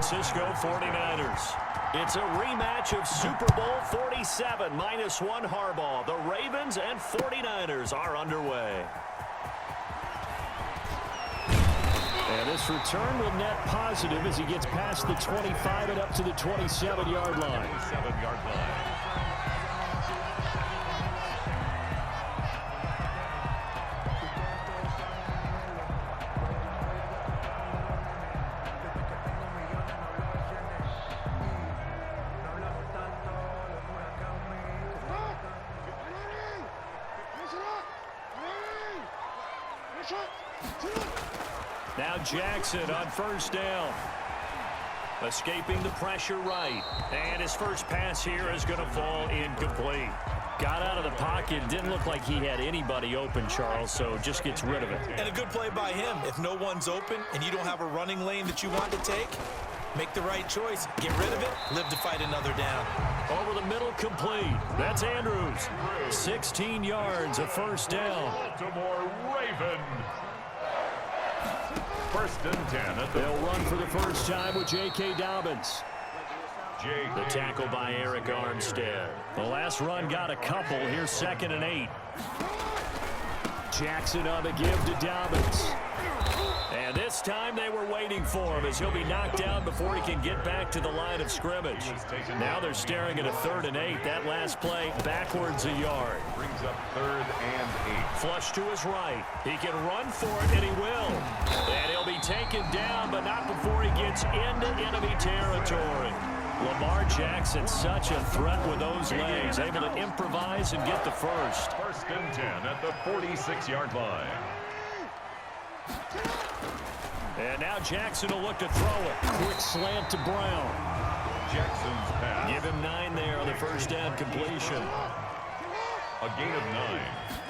Francisco 49ers. It's a rematch of Super Bowl 47, -1 Harbaugh. The Ravens and 49ers are underway. And this return will net positive as he gets past the 25 and up to the 27-yard line. Now Jackson on first down. Escaping the pressure right. And his first pass here is going to fall incomplete. Got out of the pocket. Didn't look like he had anybody open, Charles, so just gets rid of it. And a good play by him. If no one's open and you don't have a running lane that you want to take, make the right choice. Get rid of it. Live to fight another down. Over the middle, complete. That's Andrews. 16 yards, a first down. Baltimore Ravens. First and 10. They'll run for the first time with J.K. Dobbins. The tackle by Eric Armstead. The last run got a couple. Here's 2nd and 8. Jackson on the give to Dobbins. And this time they were waiting for him as he'll be knocked down before he can get back to the line of scrimmage. Now they're staring at a 3rd and 8. That last play backwards a yard. Brings up 3rd and 8. Flush to his right. He can run for it, and he will. And he'll be taken down, but not before he gets into enemy territory. Lamar Jackson, such a threat with those legs, able to improvise and get the first. First and 10 at the 46-yard line. And now Jackson will look to throw it. Quick slant to Brown. Jackson's pass. Give him 9 there on the first down completion. A gain of 9.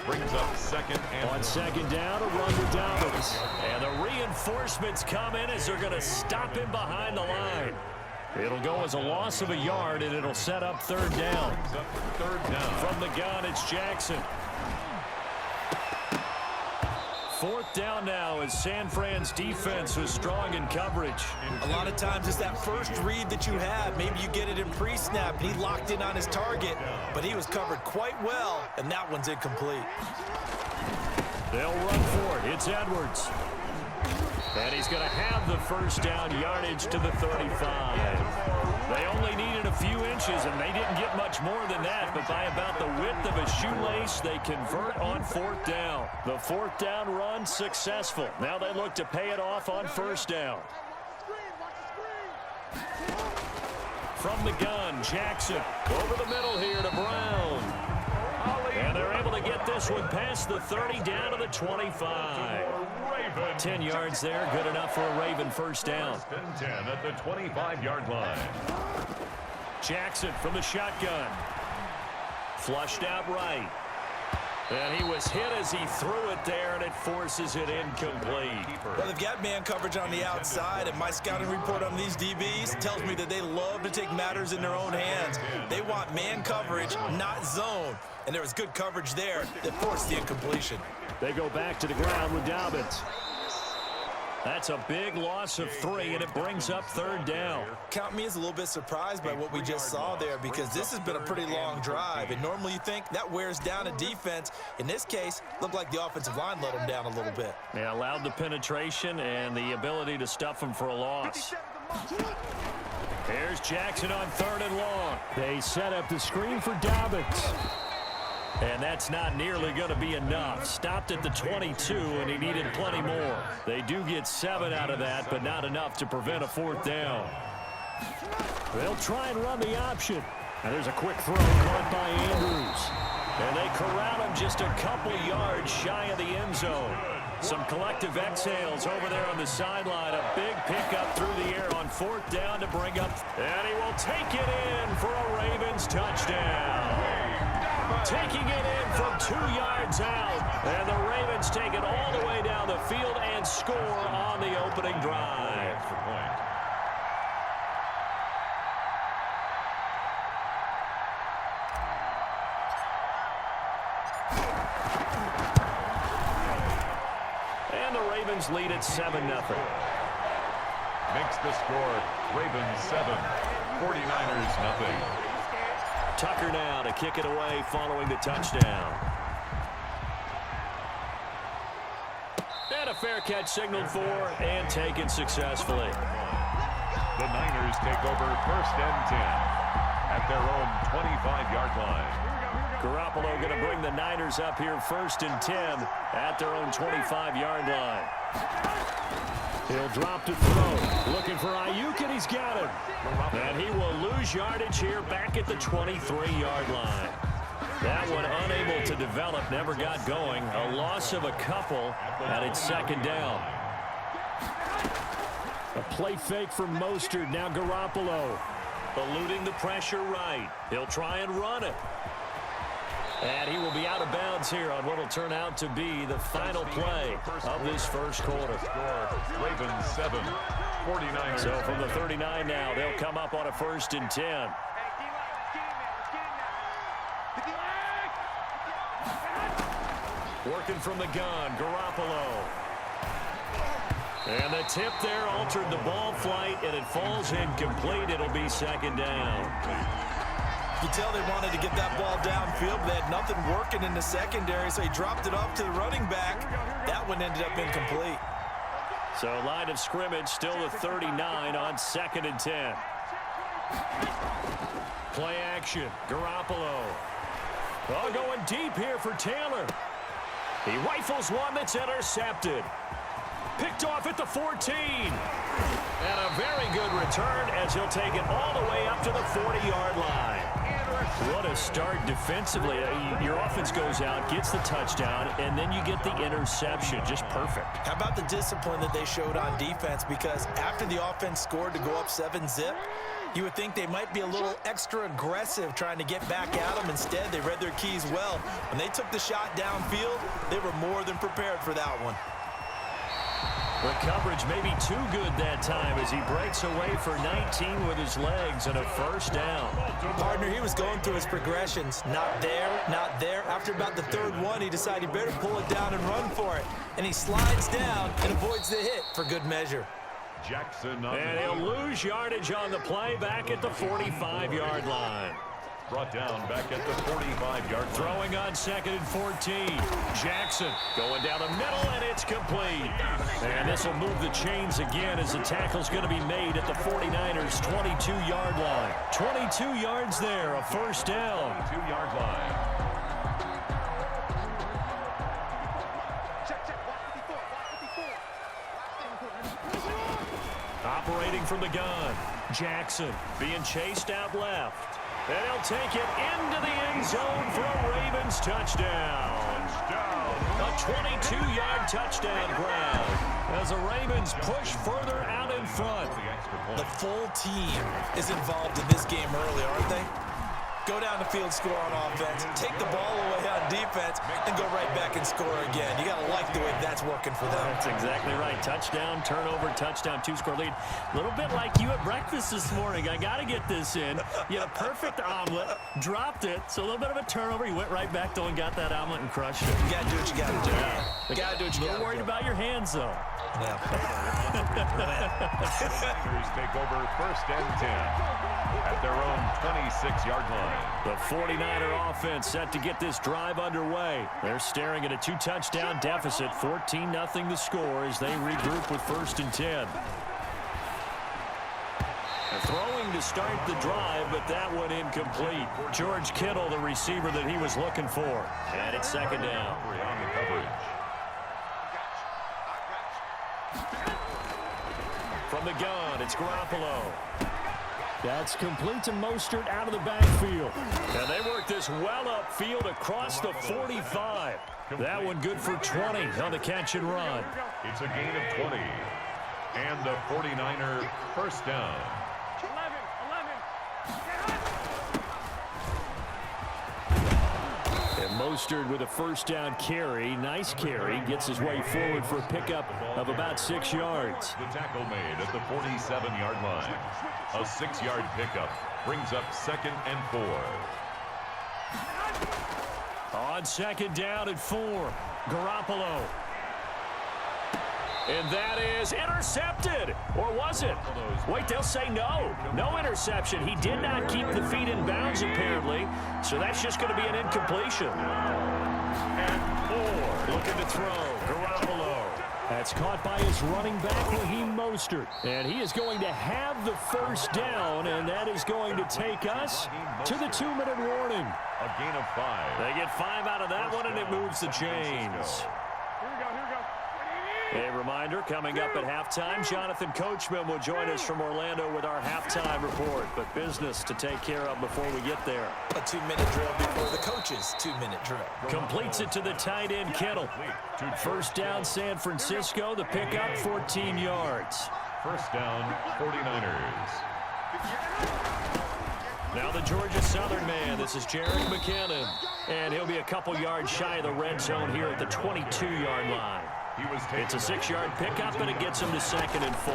Brings up 2nd and on 2nd down, a run to Dobbins. And the reinforcements come in as they're going to stop him behind the line. It'll go as a loss of a yard, and it'll set up 3rd down. 3rd down. From the gun, it's Jackson. 4th down now as San Fran's defense is strong in coverage. A lot of times it's that first read that you have. Maybe you get it in pre-snap. He locked in on his target, but he was covered quite well, and that one's incomplete. They'll run for it. It's Edwards. And he's going to have the first down, yardage to the 35. They only needed a few inches, and they didn't get much more than that. But by about the width of a shoelace, they convert on 4th down. The 4th down run successful. Now they look to pay it off on 1st down. From the gun, Jackson. Over the middle here to Brown. And they're able to get this one past the 30 down to the 25. 10 yards there, good enough for a Raven first down. First and 10 at the 25-yard line. Jackson from the shotgun. Flushed out right. And he was hit as he threw it there, and it forces it incomplete. Well, they've got man coverage on the outside, and my scouting report on these DBs tells me that they love to take matters in their own hands. They want man coverage, not zone. And there was good coverage there that forced the incompletion. They go back to the ground with Dobbins. That's a big loss of 3, and it brings up 3rd down. Count me as a little bit surprised by what we just saw there, because this has been a pretty long drive, and normally you think that wears down a defense. In this case, looked like the offensive line let them down a little bit. Yeah, allowed the penetration and the ability to stuff them for a loss. Here's Jackson on 3rd and long. They set up the screen for Dobbins. And that's not nearly going to be enough. Stopped at the 22, and he needed plenty more. They do get 7 out of that, but not enough to prevent a 4th down. They'll try and run the option. And there's a quick throw caught by Andrews. And they corral him just a couple yards shy of the end zone. Some collective exhales over there on the sideline. A big pickup through the air on 4th down to bring up. And he will take it in for a Ravens touchdown. Taking it in from 2 yards out. And the Ravens take it all the way down the field and score on the opening drive. And the Ravens lead at 7-0. makes the score Ravens 7, 49ers nothing. Tucker now to kick it away following the touchdown. And a fair catch signaled for and taken successfully. The Niners take over 1st and 10 at their own 25-yard line. Garoppolo going to bring the Niners up here 1st and 10 at their own 25-yard line. He'll drop to throw. Looking for Ayuk, and he's got him. And he will lose yardage here back at the 23-yard line. That one unable to develop, never got going. A loss of a couple, and it's 2nd down. A play fake from Mostert. Now Garoppolo eluding the pressure right. He'll try and run it. And he will be out of bounds here on what will turn out to be the final play of this first quarter. Ravens 7, 49ers. So from the 39 now, they'll come up on a 1st and 10. Working from the gun, Garoppolo. And the tip there altered the ball flight, and it falls incomplete. It'll be 2nd down. You tell they wanted to get that ball downfield, but they had nothing working in the secondary, so he dropped it off to the running back. That one ended up incomplete. So line of scrimmage still the 39 on 2nd and 10. Play action, Garoppolo. Oh, going deep here for Taylor. He rifles one that's intercepted. Picked off at the 14. And a very good return as he'll take it all the way up to the 40-yard line. What a start defensively. Your offense goes out, gets the touchdown, and then you get the interception. Just perfect. How about the discipline that they showed on defense? Because after the offense scored to go up 7-zip, you would think they might be a little extra aggressive trying to get back at them. Instead, they read their keys well. When they took the shot downfield, they were more than prepared for that one. The coverage may be too good that time as he breaks away for 19 with his legs and a 1st down. Partner, he was going through his progressions. Not there, not there. After about the 3rd one, he decided he better pull it down and run for it. And he slides down and avoids the hit for good measure. Jackson and he'll lose yardage on the play back at the 45-yard line. Brought down back at the 45-yard line. Throwing on 2nd and 14. Jackson going down the middle, and it's complete. And this will move the chains again as the tackle's going to be made at the 49ers' 22-yard line. 22 yards there, a 1st down. 22-yard line. Operating from the gun. Jackson being chased out left. And he'll take it into the end zone for a Ravens touchdown. A 22-yard touchdown grab as the Ravens push further out in front. The full team is involved in this game early, aren't they? Go down the field, score on offense, take the ball away on defense, and go right back and score again. You got to like the way that's working for them. That's exactly right. Touchdown, turnover, touchdown, 2-score lead. A little bit like you at breakfast this morning. I got to get this in. You had a perfect omelet, dropped it, so a little bit of a turnover. You went right back, though, and got that omelet and crushed it. You got to do what you got to do. You got to do what you got to do. A little worried about your hands, though. Yeah. The Niners take over 1st and 10 at their own 26-yard line. The 49er offense set to get this drive underway. They're staring at a 2-touchdown deficit, 14-0 the score as they regroup with 1st and 10. Throwing to start the drive, but that one incomplete. George Kittle, the receiver that he was looking for. And it's 2nd down. On the coverage. From the gun, it's Garoppolo. That's complete to Mostert out of the backfield. And they work this well upfield across the 45. That one good for 20 on the catch and run. It's a gain of 20. And the 49er 1st down. And Mostert with a 1st down carry. Nice carry. Gets his way forward for a pickup of about 6 yards. The tackle made at the 47-yard line. A 6-yard pickup brings up 2nd and 4. On 2nd down and 4. Garoppolo. And that is intercepted. Or was it? Wait, they'll say no. No interception. He did not keep the feet in bounds, apparently. So that's just going to be an incompletion. And 4. Looking to throw. Garoppolo. That's caught by his running back, Raheem Mostert. And he is going to have the first down, and that is going to take us to the 2-minute warning. A gain of 5. They get 5 out of that one, and it moves the chains. A reminder, coming up at halftime, Jonathan Coachman will join us from Orlando with our halftime report. But business to take care of before we get there. A 2-minute drill before the coach's 2-minute drill. Completes it to the tight end, Kittle. First down, San Francisco. The pickup, 14 yards. First down, 49ers. Now the Georgia Southern man. This is Jerick McKinnon. And he'll be a couple yards shy of the red zone here at the 22-yard line. It's a 6-yard pickup, and it gets him to 2nd and 4.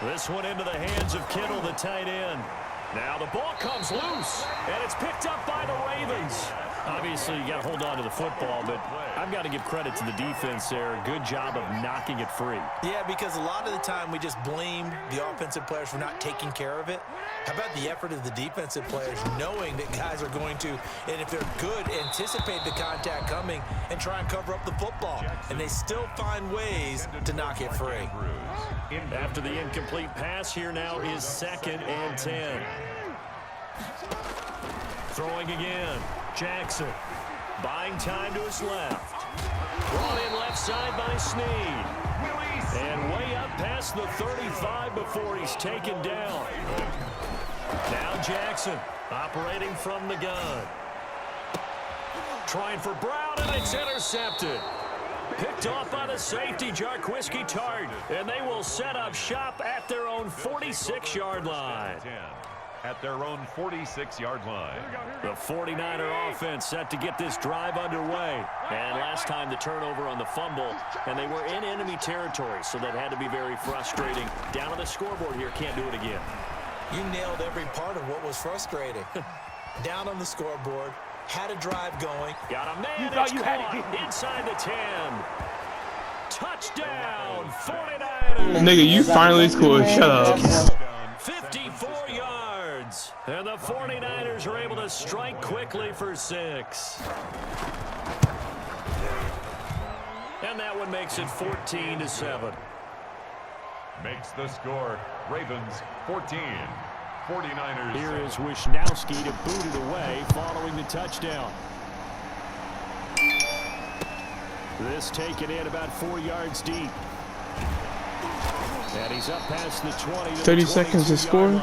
This one into the hands of Kittle, the tight end. Now the ball comes loose, and it's picked up by the Ravens. Obviously, you got to hold on to the football, but I've got to give credit to the defense there. Good job of knocking it free. Yeah, because a lot of the time we just blame the offensive players for not taking care of it. How about the effort of the defensive players knowing that guys are going to, and if they're good, anticipate the contact coming and try and cover up the football. And they still find ways to knock it free. After the incomplete pass, here now is 2nd and 10. Throwing again. Jackson buying time to his left. Brought in left side by Snead. And way up past the 35 before he's taken down. Now Jackson operating from the gun. Trying for Brown, and it's intercepted. Picked off by the safety, Jarquiski Tart. And they will set up shop at their own 46-yard line. At their own 46-yard line. The 49er offense set to get this drive underway. And last time the turnover on the fumble, and they were in enemy territory, so that had to be very frustrating. Down on the scoreboard here, can't do it again. You nailed every part of what was frustrating. Down on the scoreboard, had a drive going. Got a man that's caught inside the 10. Touchdown, 49ers. Nigga, you finally scored. Shut up. 54 yards. And the 49ers are able to strike quickly for 6. And that one makes it 14-7. Makes the score. Ravens 14. 49ers. Here is Wisnowski to boot it away following the touchdown. This taken in about 4 yards deep. And he's up past the 20. 30 seconds to score.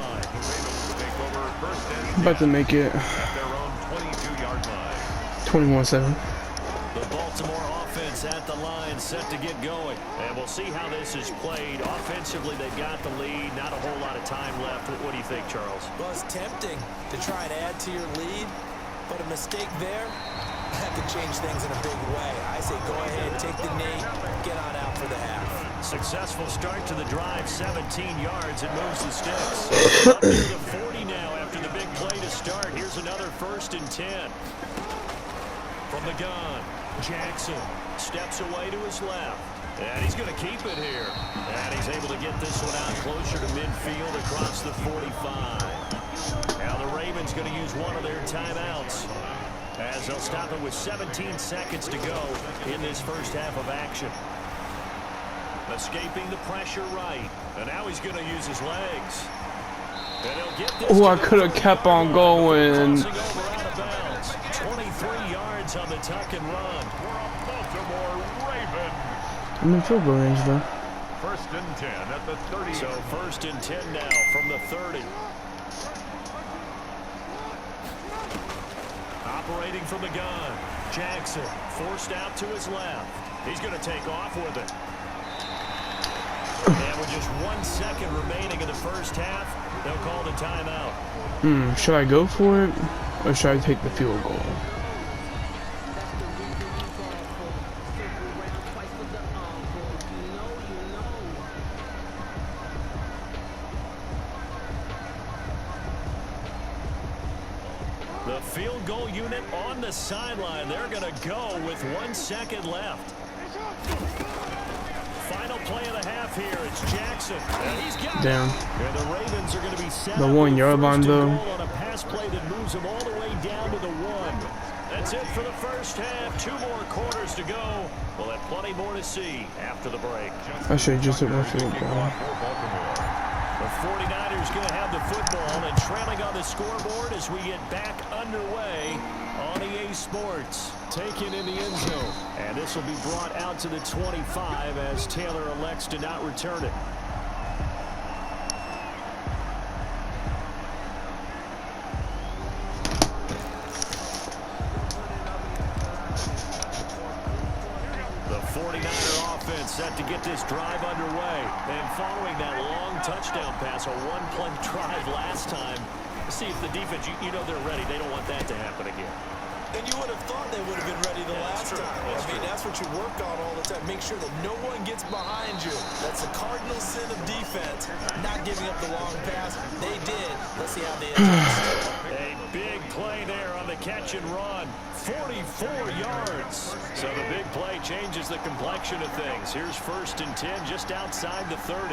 About to make it 21-7. The Baltimore offense at the line, set to get going. And we'll see how this is played. Offensively, they've got the lead. Not a whole lot of time left. What do you think, Charles? Well, it's tempting to try and add to your lead, but a mistake there had to change things in a big way. I say go ahead, take the knee, get on out for the half. Successful start to the drive, 17 yards. It moves the sticks. Up to the 40 now after the big play to start. Here's another 1st and 10. From the gun, Jackson steps away to his left. And he's going to keep it here. And he's able to get this one out closer to midfield across the 45. Now the Ravens going to use one of their timeouts, as they'll stop it with 17 seconds to go in this first half of action. Escaping the pressure right. And now he's going to use his legs. And he'll get this. Oh, I could have kept on going. 23 yards on the tuck and run. For a Baltimore Raven. I'm in field goal range though. 1st and 10 at the 30. So 1st and 10 now from the 30. Operating from the gun. Jackson forced out to his left. He's going to take off with it. And with just 1 second remaining in the first half, they'll call the timeout. Should I go for it, or should I take the field goal? The The field goal unit on the sideline. They're going to go with 1 second left. Final play of the half here. It's Jackson. And he's got Damn. and the Ravens are going to be set The up 1 with yard line, first and though. goal on a pass play that moves them all the way down to the 1. That's it for the first half. 2 more quarters to go. We'll have plenty more to see after the break. I should have just hit my field goal. The 49ers going to have the football and trailing on the scoreboard as we get back underway on EA Sports. Taken in the end zone. And this will be brought out to the 25 as Taylor elects to not return it. The 49er offense set to get this drive underway. And following that long touchdown pass, a one-play drive last time, see if the defense, you know they're ready. They don't want that to happen again. And you would have thought they would have been ready the last time. I mean, that's what you work on all the time. Make sure that no one gets behind you. That's the cardinal sin of defense, not giving up the long pass. They did. Let's see how they adjust. A big play there on the catch and run. 44 yards. So the big play changes the complexion of things. Here's 1st and 10 just outside the 30.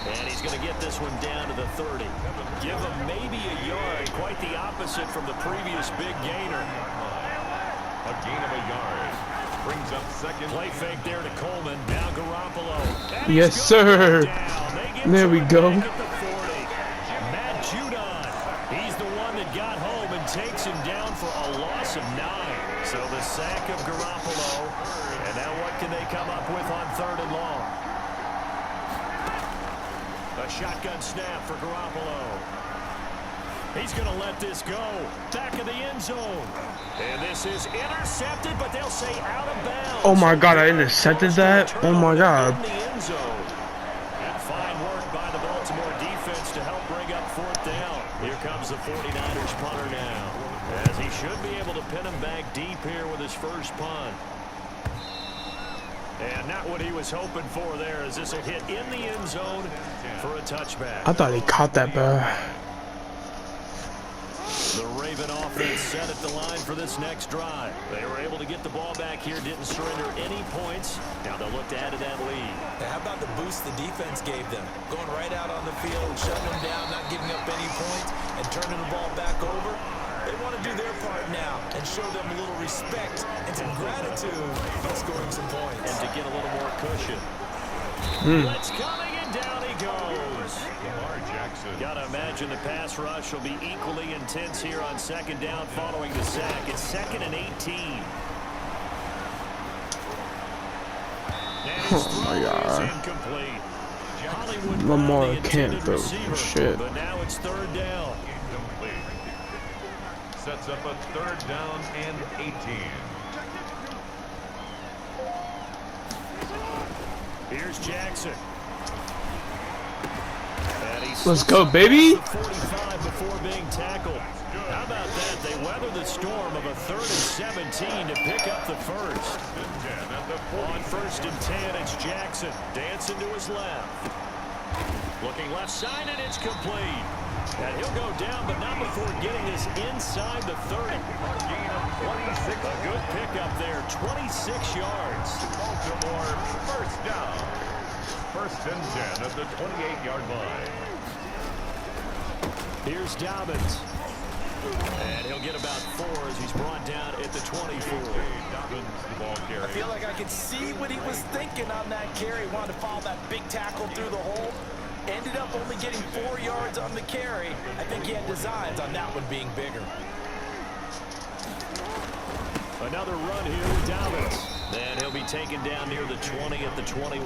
And he's going to get this one down to the 30. Give him maybe a yard. Quite the opposite from the previous big gainer. A gain of a yard. Brings up second. Play fake there to Coleman. Now Garoppolo. Yes, sir. There we go. Matt Judon. He's the one that got home and takes him down for a loss of 9. So the sack of Garoppolo. And now what can they come up with on 3rd and long? A shotgun snap for Garoppolo. He's going to let this go. Back of the end zone. And this is intercepted, but they'll say out of bounds. Oh my God, I intercepted that? Oh my God. In the end zone. And fine work by the Baltimore defense to help bring up 4th down. Here comes the 49ers punter now. As he should be able to pin him back deep here with his first punt. And not what he was hoping for there, as this will hit in the end zone for a touchback. I thought he caught that, bro. The Raven offense set at the line for this next drive. They were able to get the ball back here, didn't surrender any points. Now they'll look to add to that lead. Now, how about the boost the defense gave them? Going right out on the field, shutting them down, not giving up any points, and turning the ball back over. They want to do their part now and show them a little respect and some gratitude by scoring some points. And to get a little more cushion. Let's coming, and down he goes. Gotta imagine the pass rush will be equally intense here on 2nd down following the sack. It's 2nd and 18. Oh my God. Incomplete. Hollywood Lamar Brown, the can't intended throw receiver, shit. But now it's 3rd down. Sets up a 3rd down and 18. Here's Jackson. Let's go, baby. 45 before being tackled. How about that? They weather the storm of a 3rd and 17 to pick up the first. On 1st and 10, it's Jackson. Dancing to his left. Looking left side, and it's complete. And he'll go down, but not before getting this inside the 30. A good pickup there, 26 yards. Baltimore 1st down. 1st and 10 at the 28-yard line. Here's Dobbins. And he'll get about 4 as he's brought down at the 24. Dobbins, the ball carrier. I feel like I could see what he was thinking on that carry. Wanted to follow that big tackle through the hole. Ended up only getting 4 yards on the carry. I think he had designs on that one being bigger. Another run here with Dobbins. And he'll be taken down near the 20 at the 21.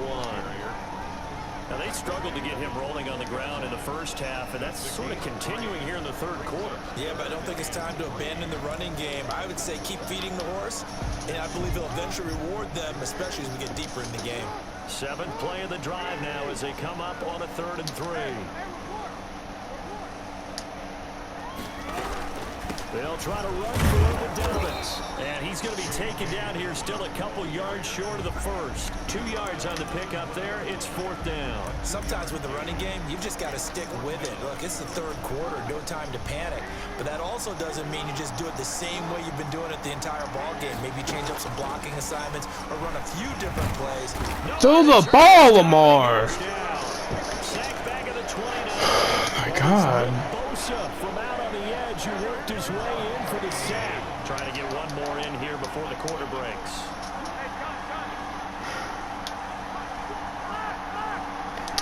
Now, they struggled to get him rolling on the ground in the first half, and that's sort of continuing here in the 3rd quarter. Yeah, but I don't think it's time to abandon the running game. I would say keep feeding the horse, and I believe he'll eventually reward them, especially as we get deeper in the game. 7th play of the drive now as they come up on a 3rd and 3. They'll try to run for it with Dobbins. And he's going to be taken down here, still a couple yards short of the first. 2 yards on the pickup there. It's 4th down. Sometimes with the running game, you've just got to stick with it. Look, it's the 3rd quarter, no time to panic. But that also doesn't mean you just do it the same way you've been doing it the entire ball game. Maybe change up some blocking assignments or run a few different plays. Throw the ball, Lamar. Sack back of the 20. Oh my God. From out on the edge, who worked his way in for the sack. Trying to get one more in here before the quarter breaks.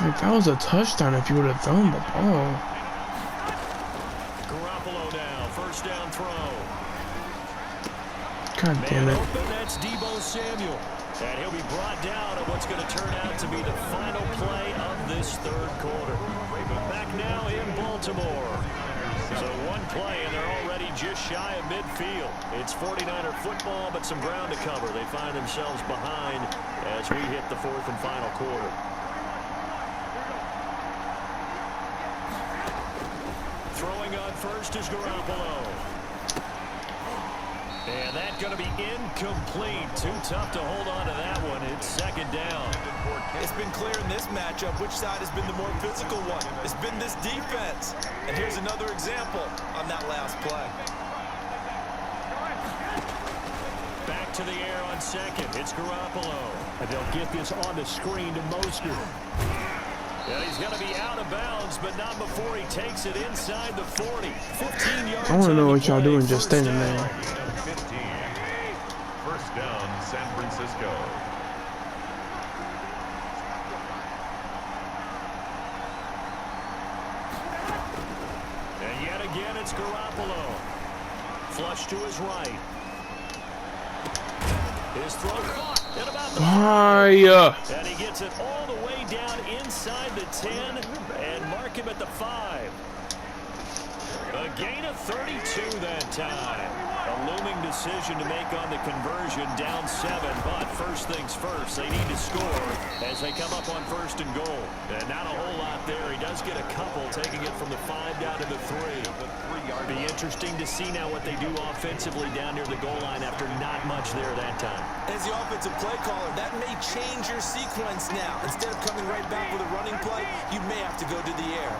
Like, that was a touchdown if you would have thrown the ball. Garoppolo now, 1st down throw. God damn it. Open, that's Deebo Samuel. And he'll be brought down on what's going to turn out to be the final play of this 3rd quarter. Back now in Baltimore. So one play, and they're already just shy of midfield. It's 49er football, but some ground to cover. They find themselves behind as we hit the 4th and final quarter. Throwing on first is Garoppolo. And that's going to be incomplete. Too tough to hold on to that one. It's 2nd down. It's been clear in this matchup which side has been the more physical one. It's been this defense. And here's another example on that last play. Back to the air on 2nd. It's Garoppolo. And they'll get this on the screen to Mostert. And he's going to be out of bounds, but not before he takes it inside the 40. 15 yards. I want to know what y'all doing just standing there. 15. 1st down, San Francisco. And yet again, it's Garoppolo. Flush to his right. His throw caught at about the 5. And he gets it all the way down inside the 10 and mark him at the 5. A gain of 32 that time. A looming decision to make on the conversion, down 7. But first things first, they need to score as they come up on 1st and goal. And not a whole lot there. He does get a couple, taking it from the 5 down to the 3. Be interesting to see now what they do offensively down near the goal line after not much there that time. As the offensive play caller, that may change your sequence now. Instead of coming right back with a running play, you may have to go to the air.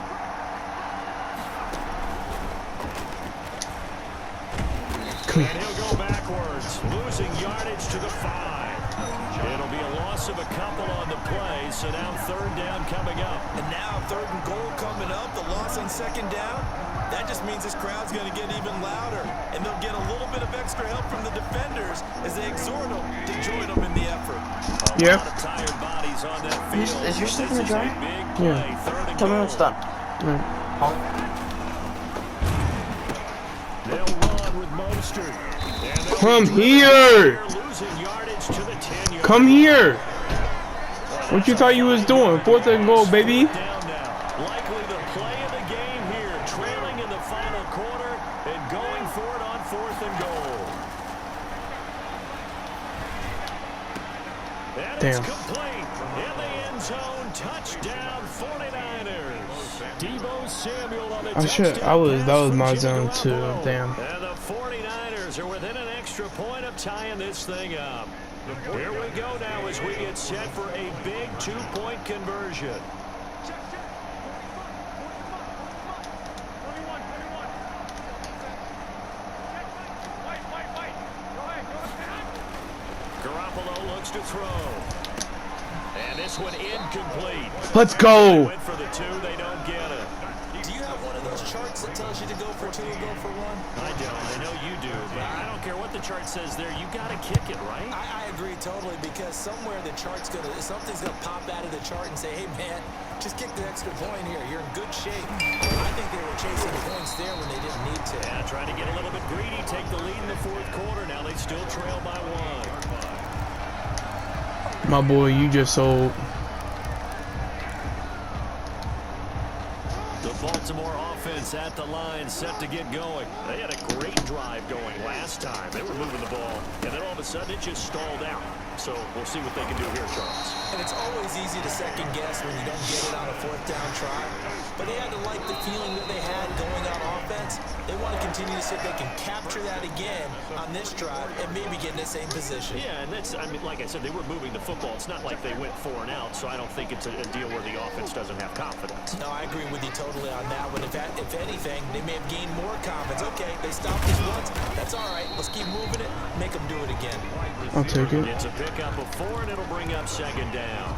And he'll go backwards, losing yardage to the 5. It'll be a loss of a couple on the play, so now 3rd down coming up. And now 3rd and goal coming up, the loss on 2nd down. That just means this crowd's going to get even louder, and they'll get a little bit of extra help from the defenders as they exhort them to join them in the effort. A lot of tired bodies on that field. Is your stuff in the dryer? Yeah. 3rd and Tell me goal. when it's done. They'll run with Mostert. Come here. Losing yardage to the 10-yard. Come here. What you thought you was doing? 4th and goal, baby. Down now. Likely the play of the game here, trailing in the final quarter and going for it on 4th and goal. And Damn. it's complete. In the end zone, touchdown 49ers. Deebo Samuel on the touchdown That was my pass zone from too. Garoppolo. Damn. And the 49ers are within an extra point of tying this thing up. Here we go now as we get set for a big 2-point conversion. Garoppolo looks to throw. And this one incomplete. Let's go. Went for the 2, they don't get it. Do you have one of those charts that tells you to go for 2 and go for 1? I don't. I know you do, but I don't care what the chart says there. You got to kick it, right? I agree totally, because somewhere the chart's something's gonna pop out of the chart and say, hey man, just kick the extra point here. You're in good shape. I think they were chasing points there when they didn't need to. Yeah, trying to get a little bit greedy, take the lead in the 4th quarter. Now they still trail by 1. My boy, you just sold. The Baltimore offense at the line, set to get going. They had a great drive going last time. They were moving the ball, and then all of a sudden it just stalled out. So we'll see what they can do here, Charles. And it's always easy to second guess when you don't get it on a 4th down try. but they had to like the feeling that they had going on offense. They want to continue to see if they can capture that again on this drive and maybe get in the same position. Yeah, and that's, I mean, like I said, they were moving the football. It's not like they went 4 and out, so I don't think it's a deal where the offense doesn't have confidence. No, I agree with you totally on that one. If anything, they may have gained more confidence. Okay, they stopped us once. That's all right. Let's keep moving it. Make them do it again. I'll take it. It's a pickup of 4, and it'll bring up 2nd down.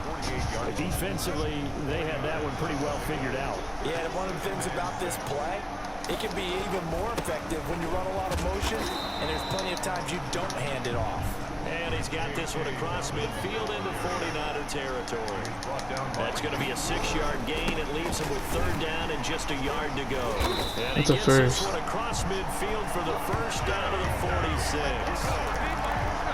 Defensively, they had that one pretty well figured out. Yeah, and one of the things about this play, it can be even more effective when you run a lot of motion, and there's plenty of times you don't hand it off. And he's got this one across midfield into 49er territory. That's going to be a 6-yard gain. It leaves him with 3rd down and just a yard to go. And he gets this one across midfield for the 1st down to the 46.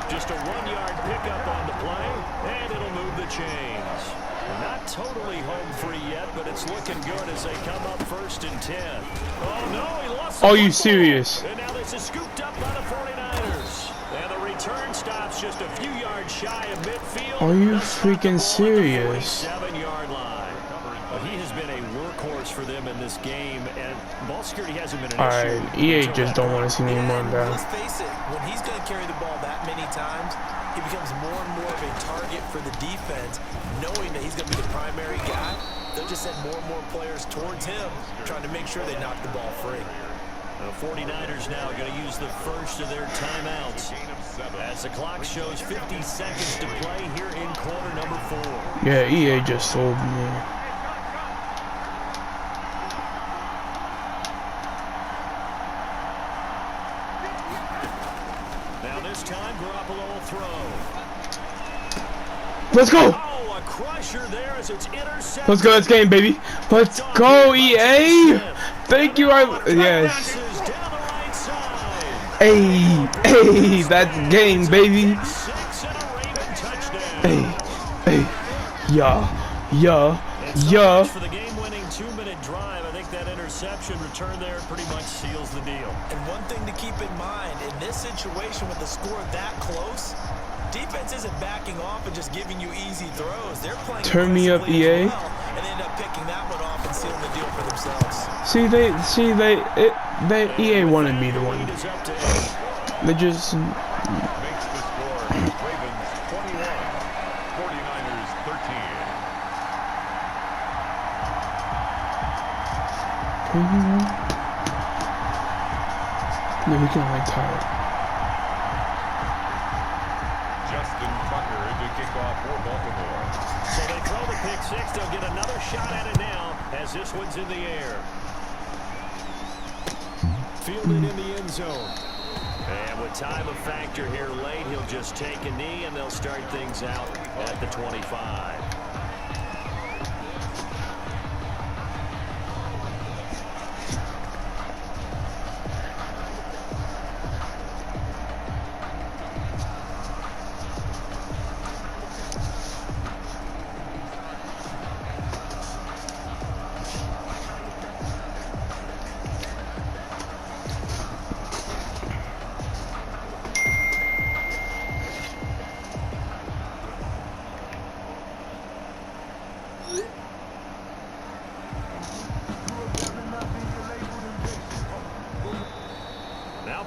Just a 1-yard pickup on the play, and it'll move the chains. Not totally home free yet, but it's looking good as they come up 1st and 10. Oh, no, he lost the Are you football. serious? And now this is scooped up by the 49ers. And the return stops just a few yards shy of midfield. Are you freaking serious? 7-yard line. He has been a workhorse for them in this game, and ball security hasn't been an issue. Alright, EA just don't want to see me run down. Let's face it, when he's going to carry the ball that many times, he becomes more and more of a target for the defense, knowing that he's going to be the primary guy. They'll just send more and more players towards him, trying to make sure they knock the ball free. The 49ers now going to use the first of their timeouts as the clock shows 50 seconds to play here in quarter number 4. Yeah, EA just sold me. Now this time, Garoppolo will throw. Let's go! Oh, a crusher there as it's intercepted. Let's go, let's game, baby. Let's go, EA! Thank you, yes. Down the right side. Hey, that's game, baby. 6 and a Raven touchdown. Hey, yeah. For the game-winning 2-minute drive, I think that interception return there pretty much seals the deal. And one thing to keep in mind, in this situation with the score that close, defense isn't backing off and just giving you easy throws. They're playing Turn me up, aggressively EA. as well, and end up picking that one off and sealing the deal for themselves. EA wanted me to win. They just Makes the score Ravens 21, 49ers 13. Yeah, we can like tired. Justin Tucker to kick off for Baltimore. So they throw the pick 6. They'll get another shot at it now as this one's in the air. Fielded in the end zone. And with time a factor here late, he'll just take a knee and they'll start things out at the 25.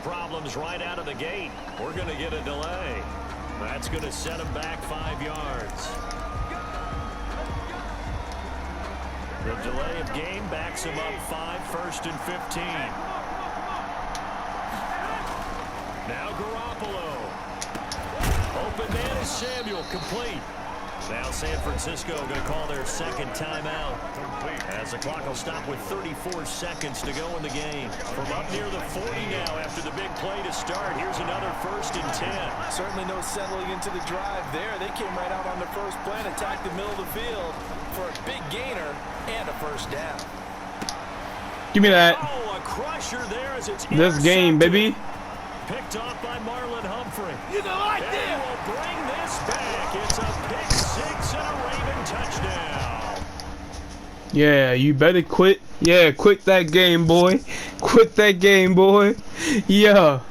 Problems right out of the gate. We're going to get a delay. That's going to set him back 5 yards. The delay of game backs him up 5, 1st and 15. Now Garoppolo. Open man is Samuel, complete. Now San Francisco going to call their 2nd timeout as the clock will stop with 34 seconds to go in the game. From up near the 40 now after the big play to start. Here's another 1st and 10. Certainly no settling into the drive there. They came right out on the first play and attacked the middle of the field for a big gainer and a 1st down. Give me that. Oh, a crusher there as it's This game, baby. Picked off by Marlon Humphrey. You know, I did. Will bring this back. It's a pick 6 and a Raven touchdown. Yeah, you better quit. Yeah, quit that game, boy. Quit that game, boy. Yeah.